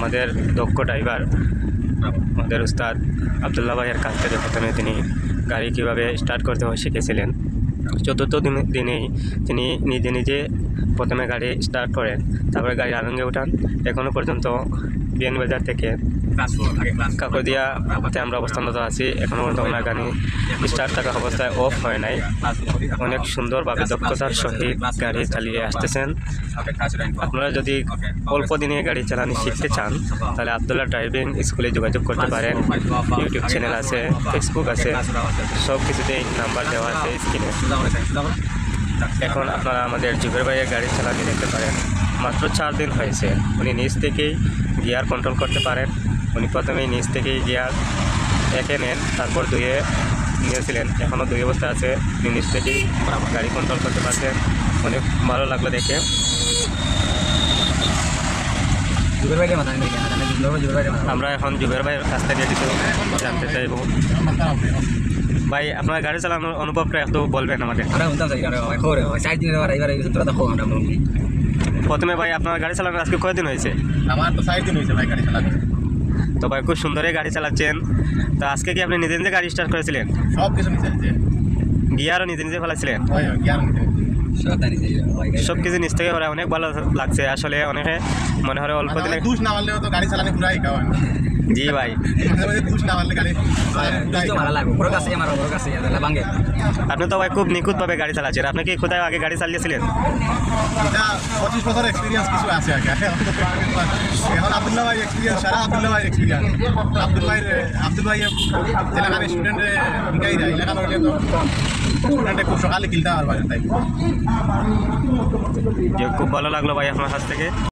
আমাদের দক্ষ ড্রাইভার আমাদের উস্তাদ আবদুল্লাহ ভাইয়ের কাছ থেকে প্রথমে তিনি গাড়ি কীভাবে স্টার্ট করতে হয় শিখেছিলেন। চতুর্থ দিনেই তিনি নিজে নিজে প্রথমে গাড়ি স্টার্ট করেন, তারপরে গাড়ি আনন্দে উঠান। এখনও পর্যন্ত বিয়ানবাজার থেকে কাকদিয়াতে আমরা অবস্থানরত আছি। এখনও পর্যন্ত ওনার গাড়ি স্টার্ট থাকা অবস্থায় অফ হয় নাই। অনেক সুন্দরভাবে দক্ষতার সহিত গাড়ি চালিয়ে আসতেছেন। আপনারা যদি অল্প দিনে গাড়ি চালানো শিখতে চান তাহলে আবদুল্লাহ ড্রাইভিং স্কুলে যোগাযোগ করতে পারেন। ইউটিউব চ্যানেল আছে, ফেসবুক আছে, সব কিছুতেই নাম্বার দেওয়া আছে স্ক্রিনে। এখন আপনারা আমাদের জুবের ভাইয়ের গাড়ি চালাতে দেখতে পারেন। মাত্র 4 দিন হয়েছে। উনি নিজ থেকেই গিয়ার কন্ট্রোল করতে পারেন। উনি প্রথমেই নিজ থেকেই গিয়ার 1-এ নেন, তারপর 2-এ নিয়েছিলেন। এখনও 2 অবস্থা আছে। উনি নিজ থেকেই গাড়ি কন্ট্রোল করতে পারছেন। অনেক ভালো লাগলো দেখে। আমরা এখন জুবের ভাইয়ের কাছ থেকে কিছু জানতে চাইব। ভাই, আপনার গাড়ি চালানোর অনুভবটা একটু বলবেন আমাদের। প্রথমে ভাই, আপনার গাড়ি চালানোর আজকে কয়দিন হয়েছে? আমার তো 4 দিন হয়েছে ভাই গাড়ি চালানো। তো ভাই, খুব সুন্দরই গাড়ি চালাচ্ছেন। তো আজকে কি আপনি নিজে নিজে গাড়ি স্টার্ট করেছিলেন? সব কিছু নিজে নিজে, গিয়ারও নিজে নিজে ফেলাছিলেন? গিয়ার সব কিছু নিজ থেকে অনেক ভালো লাগছে। আসলে অনেকে মনে হয় অল্প দিনে দুষ না মারলেও তো গাড়ি চালানো পুরাই খাওয়া। জি ভাই, দুষ না মারলে গাড়ি আপনি তো ভাই খুব নিখুঁতভাবে গাড়ি চালাচ্ছেন। আপনি কি কোথায় আগে গাড়ি চালিয়েছিলেন? 25 বছর এক্সপিরিয়েন্স কিছু আছে আগে। এখন আবদুল্লাহ ভাই এক্সপিরিয়েন্স, সারা আবদুল্লাহ ভাই এক্সপিরিয়েন্স। আব্দুল ভাই যেটা আমি স্টুডেন্টে শিখাই দেয়, এলাকা হইলে তো স্টুডেন্টে খুব সকালে কিনতে পারবে। তাই খুব ভালো লাগলো ভাই আপনার কাছ থেকে।